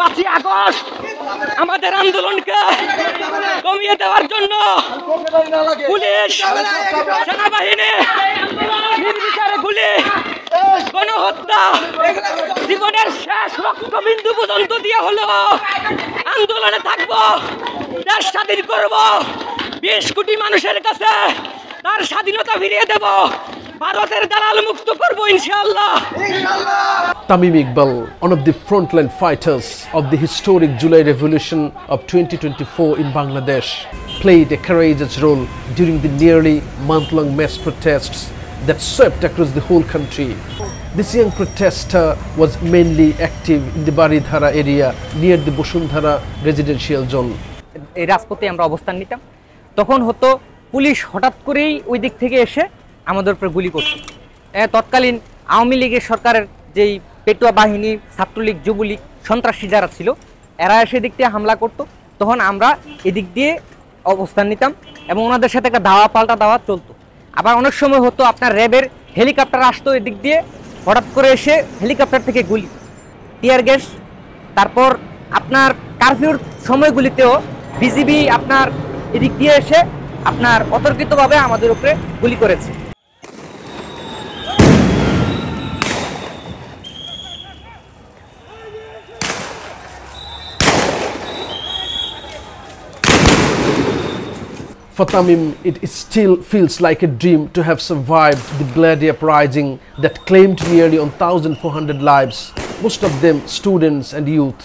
5ই August আমাদের আন্দোলনকে কমিয়ে দেওয়ার জন্য পুলিশ সেনাবাহিনী নির্বিচারে গুলি গণহত্যা জীবনের শেষ রক্তবিন্দু পর্যন্ত দিয়ে হলো আন্দোলনে থাকবো, দেশ স্বাধীন করব, 20 কোটি মানুষের কাছে তার স্বাধীনতা ফিরিয়ে দেব, ভারতের দালাল মুক্ত করব ইনশাআল্লাহ। Tamim Iqbal, one of the frontline fighters of the historic July Revolution of 2024 in Bangladesh, played a courageous role during the nearly month-long mass protests that swept across the whole country. This young protester was mainly active in the Baridhara area near the Bosundhara residential zone. এই রাজপথে আমরা অবস্থান নিতাম, তখন হতো police হঠাৎ করেই ওই দিক থেকে এসে আমাদের উপর গুলি করতো। তৎকালীন আওয়ামী লীগের সরকারের যেই পেটুয়া বাহিনী, ছাত্রলীগ, যুবলীগ, সন্ত্রাসী যারা ছিল, এরা এসে দিক দিয়ে হামলা করতো। তখন আমরা এদিক দিয়ে অবস্থান নিতাম এবং ওনাদের সাথে একটা ধাওয়া পাল্টা ধাওয়া চলতো। আবার অনেক সময় হতো আপনার র্যাবের হেলিকপ্টার আসতো এদিক দিয়ে, হঠাৎ করে এসে হেলিকপ্টার থেকে গুলি, টিয়ার গ্যাস। তারপর আপনার কারফিউর সময়গুলিতেও বিজিবি আপনার এদিক দিয়ে এসে আপনার অতর্কিতভাবে আমাদের উপরে গুলি করেছে। For Tamim, it still feels like a dream to have survived the bloody uprising that claimed nearly 1,400 lives, most of them students and youth.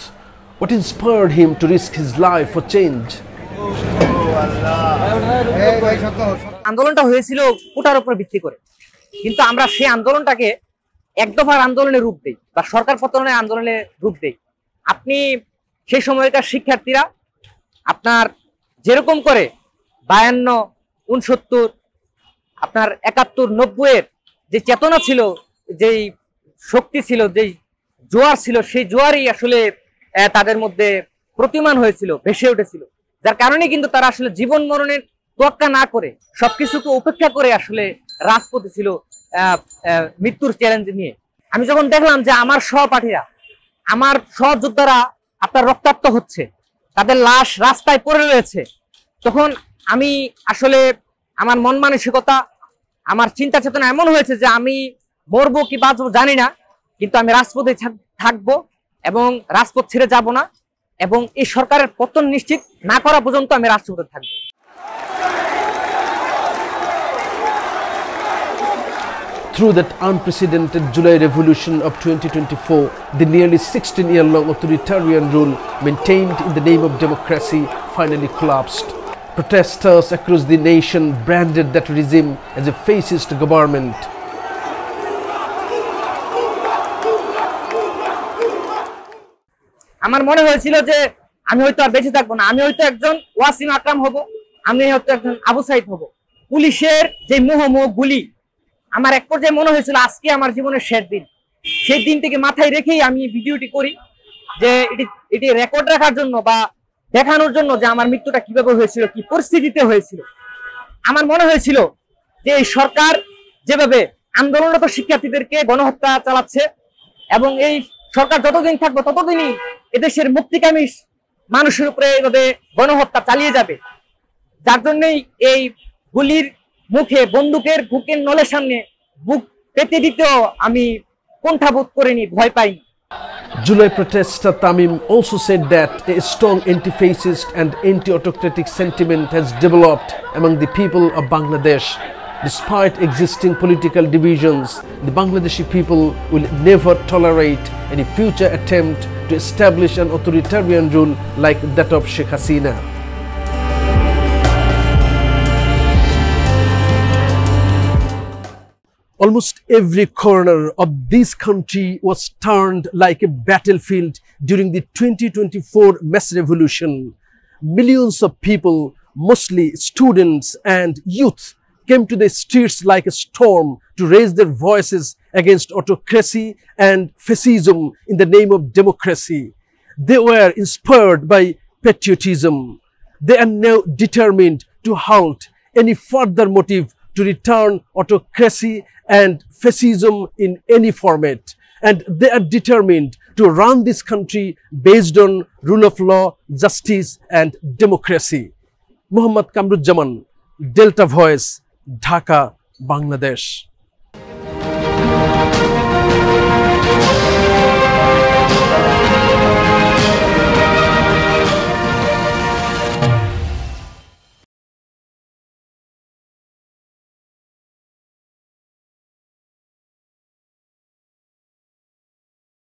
What inspired him to risk his life for change? আন্দোলনটা হয়েছিল কোটার উপর ভিত্তি করে, কিন্তু আমরা সেই আন্দোলনটাকে এক দফার আন্দোলনের রূপ দেই বা সরকার পতনের আন্দোলনের রূপ দেই। আপনি সেই সময়কার শিক্ষার্থীরা আপনার যেরকম করে 52, 69, আপনার 71, 90 এর যে চেতনা ছিল, যেই শক্তি ছিল, যেই জোয়ার ছিল, সেই জোয়ারই আসলে তাদের মধ্যে প্রতিমান হয়েছিল, ভেসে উঠেছিল। যার কারণে কিন্তু তারা আসলে জীবন মরণের তোয়াক্কা না করে সবকিছুকে উপেক্ষা করে আসলে রাজপথে ছিল মৃত্যুর চ্যালেঞ্জ নিয়ে। আমি যখন দেখলাম যে আমার সহপাঠীরা, আমার সহযোদ্ধারা আপনার রক্তাক্ত হচ্ছে, তাদের লাশ রাস্তায় পড়ে রয়েছে, তখন আমি আসলে আমার মন মানসিকতা, আমার চিন্তা চেতনা এমন হয়েছে যে আমি মরবো কি বাঁচবো জানি না, কিন্তু আমি রাজপথে থাকবো এবং রাজপথ ছেড়ে যাব না, এবং এই সরকারের পতন নিশ্চিত না করা পর্যন্ত আমি রাজপথে থাকবো। Through that unprecedented July Revolution of 2024, the nearly 16-year-long authoritarian rule maintained in the name of democracy finally collapsed. Protesters across the nation branded that regime as a fascist government. আমার মনে হয়েছিল যে আমি হয়তো আর বেঁচে থাকবো না, আমি হয়তো একজন ওয়াসিম আকরাম হব, আমি হয়তো একজন আবু সাইদ হব। পুলিশের যে মুহুর্মুহু গুলি, আমার এক পর্যায়ে মনে হয়েছিল আজকে আমার জীবনের শেষ দিন। সেই দিনটিকে মাথায় রেখেই আমি ভিডিওটি করি, যে এটি রেকর্ড রাখার জন্য বা দেখানোর জন্য যে আমার মৃত্যুটা কিভাবে হয়েছিল, কি পরিস্থিতিতে হয়েছিল। আমার মনে হয়েছিল যে এই সরকার যেভাবে আন্দোলনরত শিক্ষার্থীদেরকে গণহত্যা চালাচ্ছে, এবং এই সরকার যতদিন থাকবে ততদিনই এদেশের মুক্তিকামী মানুষের উপরে এইভাবে গণহত্যা চালিয়ে যাবে। যার জন্যই এই গুলির মুখে, বন্দুকের বুকের নলের সামনে বুক পেতে দিতেও আমি কুণ্ঠাবোধ করিনি, ভয় পাইনি। July protester Tamim also said that a strong anti-fascist and anti-autocratic sentiment has developed among the people of Bangladesh. Despite existing political divisions, the Bangladeshi people will never tolerate any future attempt to establish an authoritarian rule like that of Sheikh Hasina. Almost every corner of this country was turned like a battlefield during the 2024 mass revolution. Millions of people, mostly students and youth, came to the streets like a storm to raise their voices against autocracy and fascism in the name of democracy. They were inspired by patriotism. They are now determined to halt any further motive to return autocracy and fascism in any format. And they are determined to run this country based on rule of law, justice and democracy. Mohammad Kamruzzaman, Delta Voice, Dhaka, Bangladesh.